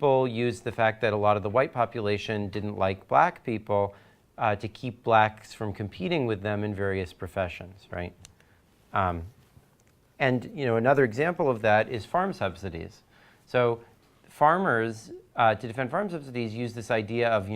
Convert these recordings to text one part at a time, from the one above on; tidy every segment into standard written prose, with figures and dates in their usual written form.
people used the fact that a lot of the white population didn't like black people to keep blacks from competing with them in various professions, right? And another example of that is farm subsidies. So farmers, to defend farm subsidies, use this idea of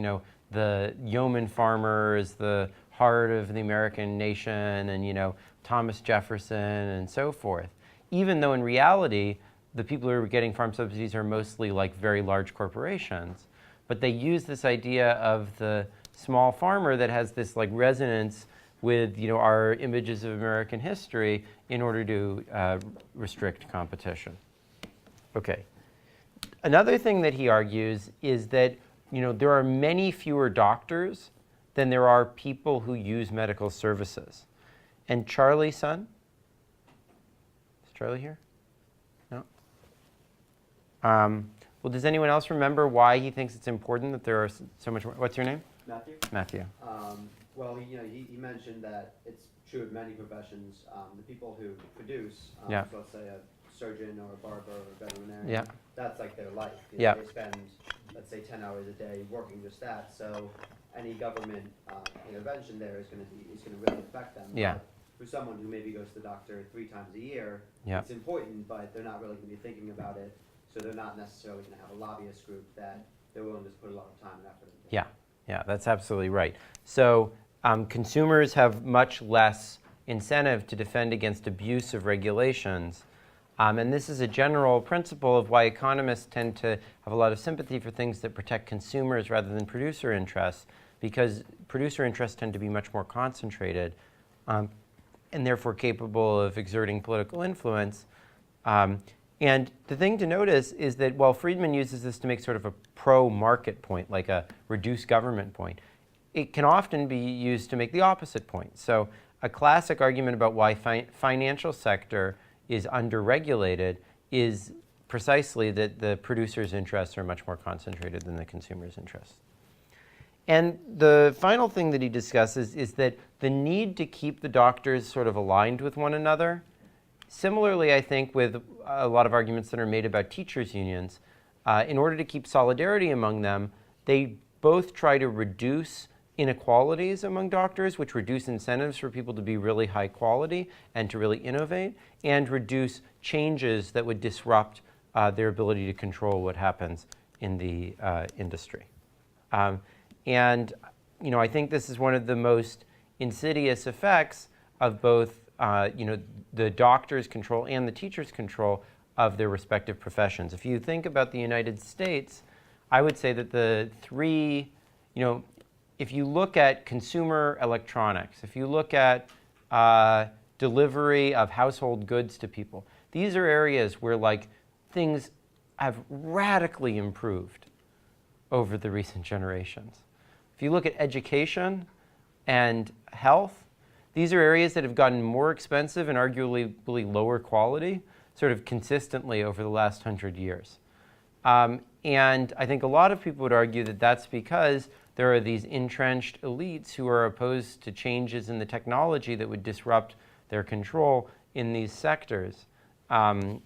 the yeoman farmer is the heart of the American nation, and Thomas Jefferson and so forth. Even though in reality, the people who are getting farm subsidies are mostly like very large corporations, but they use this idea of the small farmer that has this like resonance with our images of American history in order to restrict competition. Okay. Another thing that he argues is that there are many fewer doctors than there are people who use medical services. And Charlie, son? Is Charlie here? No? Well, does anyone else remember why he thinks it's important that there are so much more? What's your name? Matthew. Matthew. Well, he mentioned that it's true of many professions. The people who produce, Yeah. so let's say a surgeon or a barber or a veterinarian, Yeah. that's like their life. Yeah. They spend, let's say, 10 hours a day working just that. So any government intervention there is going to really affect them. Yeah. But for someone who maybe goes to the doctor 3 times a year, Yeah. it's important, but they're not really going to be thinking about it. So they're not necessarily going to have a lobbyist group that they're willing to put a lot of time and effort into. Yeah. Yeah, that's absolutely right. So consumers have much less incentive to defend against abuse of regulations. And this is a general principle of why economists tend to have a lot of sympathy for things that protect consumers rather than producer interests, because producer interests tend to be much more concentrated and therefore capable of exerting political influence. And the thing to notice is that while Friedman uses this to make sort of a pro-market point, like a reduced government point, it can often be used to make the opposite point. So a classic argument about why financial sector is underregulated is precisely that the producer's interests are much more concentrated than the consumer's interests. And the final thing that he discusses is that the need to keep the doctors sort of aligned with one another. Similarly, I think with a lot of arguments that are made about teachers' unions, in order to keep solidarity among them, they both try to reduce inequalities among doctors, which reduce incentives for people to be really high quality and to really innovate, and reduce changes that would disrupt their ability to control what happens in the industry. And I think this is one of the most insidious effects of both the doctor's control and the teacher's control of their respective professions. If you think about the United States, I would say that the three, if you look at consumer electronics, if you look at delivery of household goods to people, these are areas where things have radically improved over the recent generations. If you look at education and health, these are areas that have gotten more expensive and arguably lower quality sort of consistently over the last 100 years. And I think a lot of people would argue that that's because there are these entrenched elites who are opposed to changes in the technology that would disrupt their control in these sectors. That's,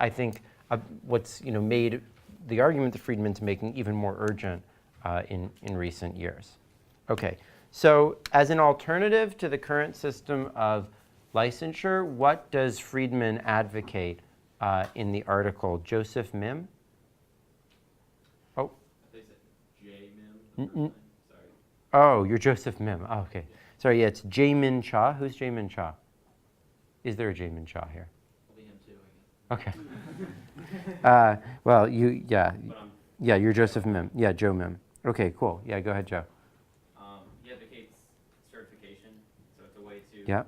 I think, what's made the argument that Friedman's making even more urgent in recent years. Okay, so as an alternative to the current system of licensure, what does Friedman advocate in the article? Joseph Mim? Oh. They said J. Mim. Sorry. Oh, you're Joseph Mim. Oh, okay. Sorry, yeah, it's Jae-Min Cha. Who's Jae-Min Cha? Is there a Jae-Min Cha here? I'll be him too, I guess. Okay. Well, yeah, you're Joseph Mim. Yeah, Joe Mim. Okay, cool. Yeah, go ahead, Joe. He advocates certification, so it's a way to Yeah.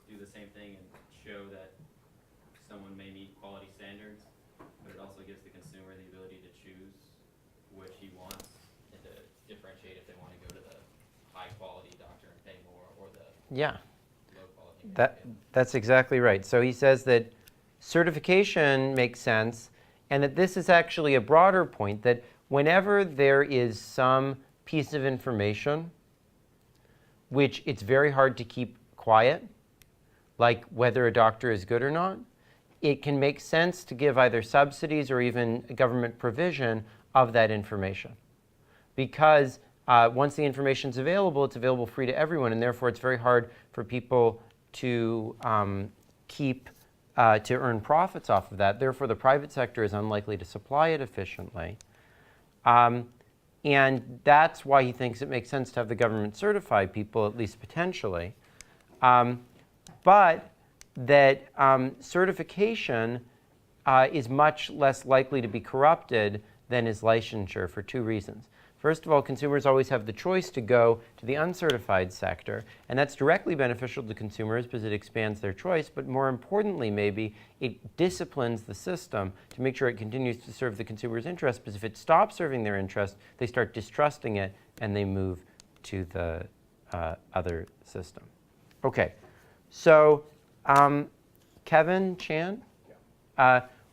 do the same thing and show that someone may meet quality standards, but it also gives the consumer the ability to choose which he wants and to differentiate if they want to go to the high quality doctor and pay more or the Yeah. low quality. That's exactly right. So he says that certification makes sense, and that this is actually a broader point, that whenever there is some piece of information which it's very hard to keep quiet, like whether a doctor is good or not, it can make sense to give either subsidies or even government provision of that information. Because once the information is available, it's available free to everyone, and therefore it's very hard for people to to earn profits off of that. Therefore, the private sector is unlikely to supply it efficiently. And that's why he thinks it makes sense to have the government certify people, at least potentially. But that certification is much less likely to be corrupted than is licensure for two reasons. First of all, consumers always have the choice to go to the uncertified sector, and that's directly beneficial to consumers because it expands their choice, but more importantly, maybe, it disciplines the system to make sure it continues to serve the consumer's interest, because if it stops serving their interest, they start distrusting it and they move to the other system. Okay, so Kevin Chan,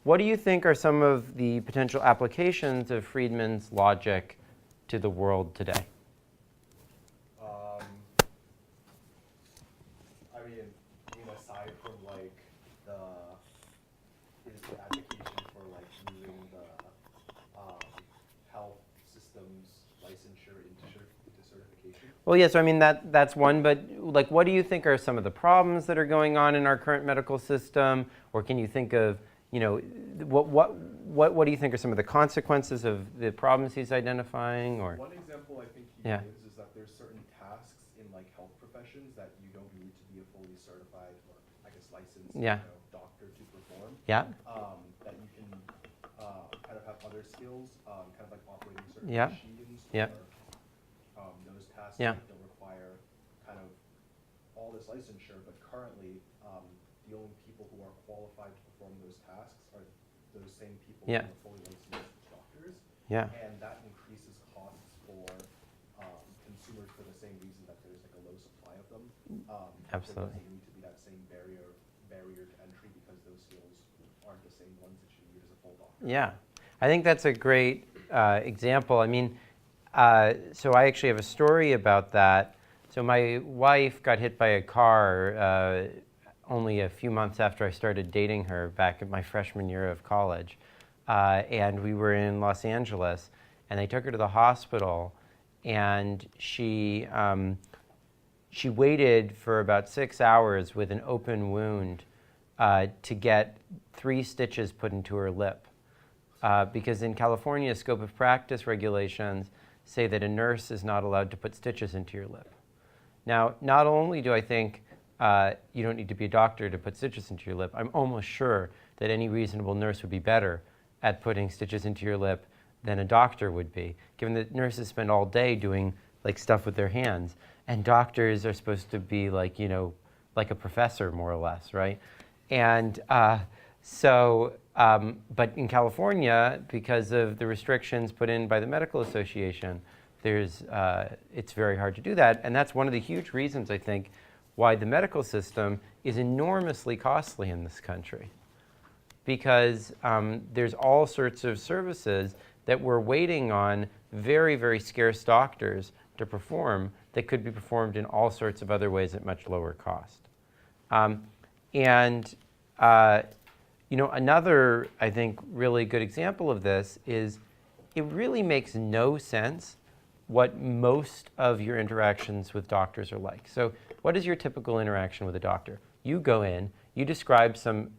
what do you think are some of the potential applications of Friedman's logic to the world today? I mean, aside from like his advocation for like moving the health systems licensure into certification. Well, yes, I mean that's one, but like, what do you think are some of the problems that are going on in our current medical system, or can you think of, what do you think are some of the consequences of the problems he's identifying? Or one example I think he gives is that there's certain tasks in like health professions that you don't need to be a fully certified or I guess licensed doctor to perform. Yeah. That you can kind of have other skills, kind of like operating certain machines or those tasks that don't require kind of all this licensure, but currently the only people who are qualified to perform those tasks are those same people who are fully licensed doctors. Yeah. And that increases costs for consumers for the same reason that there's like a low supply of them. Absolutely. There doesn't need to be that same barrier to entry because those skills aren't the same ones that you need as a full doctor. Yeah, I think that's a great example. I mean, so I actually have a story about that. So my wife got hit by a car only a few months after I started dating her back in my freshman year of college. And we were in Los Angeles, and they took her to the hospital, and she waited for about 6 hours with an open wound to get 3 stitches put into her lip. Because in California, scope of practice regulations say that a nurse is not allowed to put stitches into your lip. Now, not only do I think you don't need to be a doctor to put stitches into your lip, I'm almost sure that any reasonable nurse would be better at putting stitches into your lip than a doctor would be, given that nurses spend all day doing like stuff with their hands, and doctors are supposed to be like, like a professor more or less, right? And but in California, because of the restrictions put in by the Medical Association, it's very hard to do that. And that's one of the huge reasons, I think, why the medical system is enormously costly in this country. Because there's all sorts of services that we're waiting on very, very scarce doctors to perform that could be performed in all sorts of other ways at much lower cost. Another, I think, really good example of this is it really makes no sense what most of your interactions with doctors are like. So what is your typical interaction with a doctor? You go in, you describe some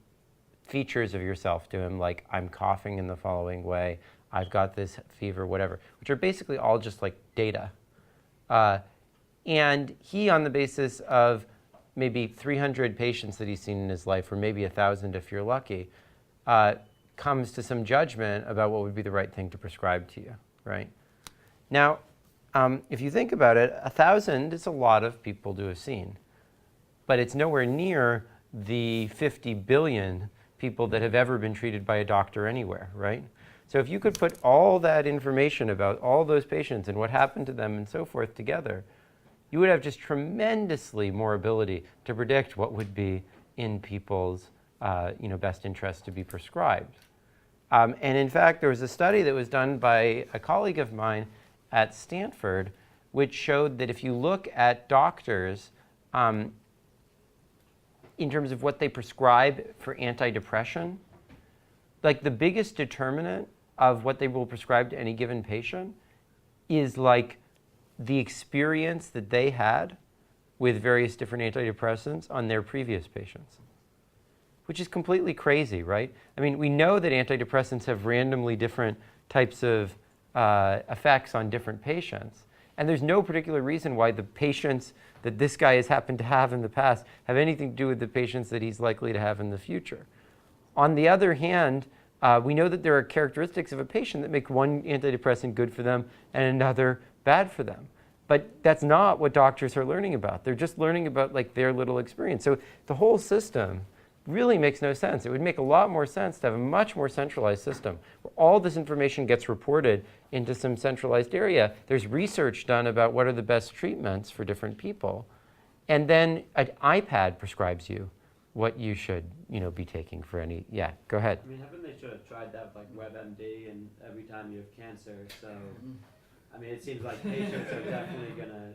features of yourself to him, like I'm coughing in the following way, I've got this fever, whatever, which are basically all just like data. And he, on the basis of maybe 300 patients that he's seen in his life, or maybe 1,000 if you're lucky, comes to some judgment about what would be the right thing to prescribe to you, right? Now, if you think about it, 1,000 is a lot of people to have seen, but it's nowhere near the 50 billion people that have ever been treated by a doctor anywhere, right? So if you could put all that information about all those patients and what happened to them and so forth together, you would have just tremendously more ability to predict what would be in people's best interest to be prescribed. And in fact, there was a study that was done by a colleague of mine at Stanford, which showed that if you look at doctors in terms of what they prescribe for antidepressant, like the biggest determinant of what they will prescribe to any given patient is like the experience that they had with various different antidepressants on their previous patients, which is completely crazy, right? I mean, we know that antidepressants have randomly different types of effects on different patients. And there's no particular reason why the patients that this guy has happened to have in the past have anything to do with the patients that he's likely to have in the future. On the other hand, we know that there are characteristics of a patient that make one antidepressant good for them and another bad for them. But that's not what doctors are learning about. They're just learning about like their little experience. So the whole system really makes no sense. It would make a lot more sense to have a much more centralized system where all this information gets reported into some centralized area. There's research done about what are the best treatments for different people. And then an iPad prescribes you what you should, be taking for any, yeah, go ahead. I mean, haven't they should have tried that with like WebMD and every time you have cancer? So, I mean, it seems like patients are definitely gonna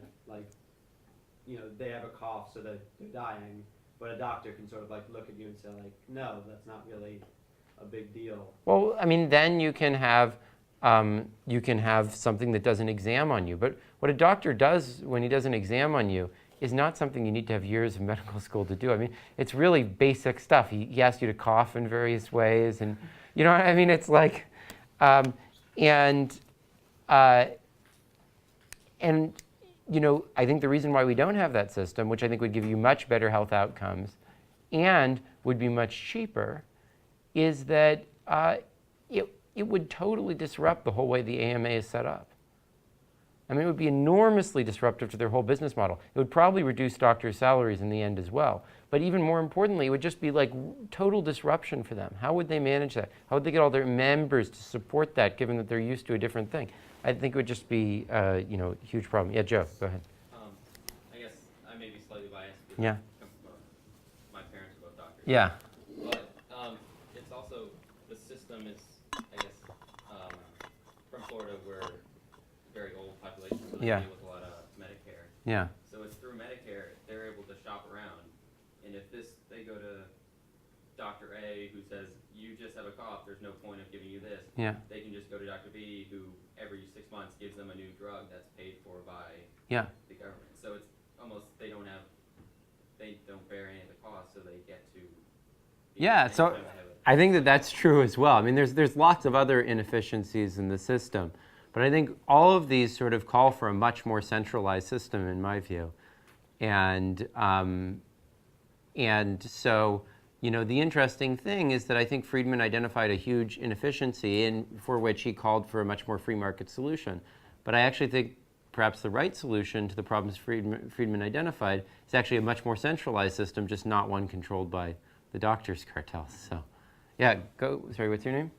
they have a cough, so they're dying. But a doctor can sort of like look at you and say like, no, that's not really a big deal. Well, I mean, then you can have something that does an exam on you. But what a doctor does when he does an exam on you is not something you need to have years of medical school to do. I mean, it's really basic stuff. He asks you to cough in various ways, and you know what I mean? It's like, I think the reason why we don't have that system, which I think would give you much better health outcomes and would be much cheaper, is that it would totally disrupt the whole way the AMA is set up. I mean, it would be enormously disruptive to their whole business model. It would probably reduce doctors' salaries in the end as well. But even more importantly, it would just be like total disruption for them. How would they manage that? How would they get all their members to support that, given that they're used to a different thing? I think it would just be, a huge problem. Yeah, Joe, go ahead. I guess I may be slightly biased because Yeah. my parents are both doctors. Yeah. But it's also, the system is, I guess, from Florida, we're a very old population, so they Yeah. deal with a lot of Medicare. Yeah. So it's through Medicare, they're able to shop around. And if they go to Dr. A who says, you just have a cough, there's no point of giving you this. Yeah. They can just go to Dr. B who every 6 months gives them a new drug that's paid for by Yeah. the government. So it's almost, they don't bear any of the costs, so they get to. Yeah, so I think that that's true as well. I mean, there's lots of other inefficiencies in the system, but I think all of these sort of call for a much more centralized system, in my view. And so, the interesting thing is that I think Friedman identified a huge inefficiency for which he called for a much more free market solution. But I actually think perhaps the right solution to the problems Friedman identified is actually a much more centralized system, just not one controlled by the doctors' cartels. So, yeah, sorry, what's your name?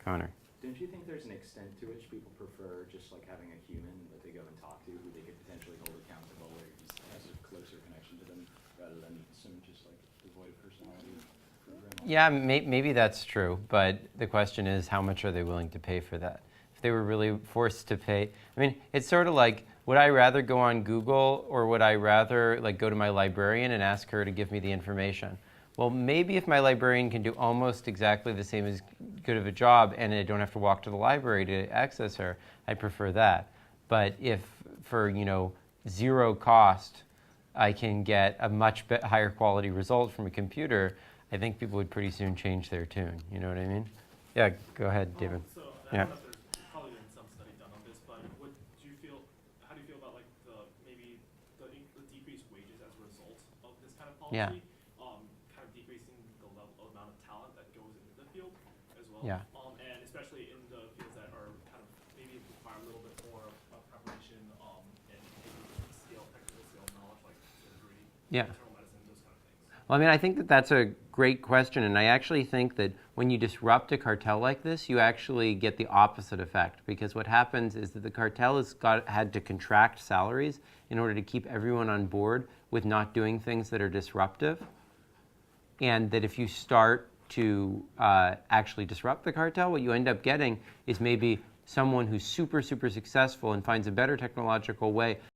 Connor. Don't you think there's an extent to which people prefer just like having a human that they go and talk to, who they could potentially hold accountable, or just has a closer connection to them, rather than some just like devoid of personality program? Yeah, maybe that's true, but the question is, how much are they willing to pay for that? If they were really forced to pay, I mean, it's sort of like, would I rather go on Google, or would I rather like go to my librarian and ask her to give me the information? Well, maybe if my librarian can do almost exactly the same as good of a job and I don't have to walk to the library to access her, I prefer that. But if for, zero cost, I can get a much higher quality result from a computer, I think people would pretty soon change their tune. You know what I mean? Yeah, go ahead, David. So Yeah. there's probably been some study done on this, but how do you feel about like maybe the decreased wages as a result of this kind of policy? Yeah. Kind of decreasing the amount of talent that goes into the field as well. Yeah. And especially in the fields that are kind of maybe require a little bit more of preparation and maybe technical skill knowledge like surgery, Yeah. internal medicine, those kind of things. Well, I mean, I think that that's a great question, and I actually think that when you disrupt a cartel like this, you actually get the opposite effect, because what happens is that the cartel has had to contract salaries in order to keep everyone on board with not doing things that are disruptive, and that if you start to actually disrupt the cartel, what you end up getting is maybe someone who's super, super successful and finds a better technological way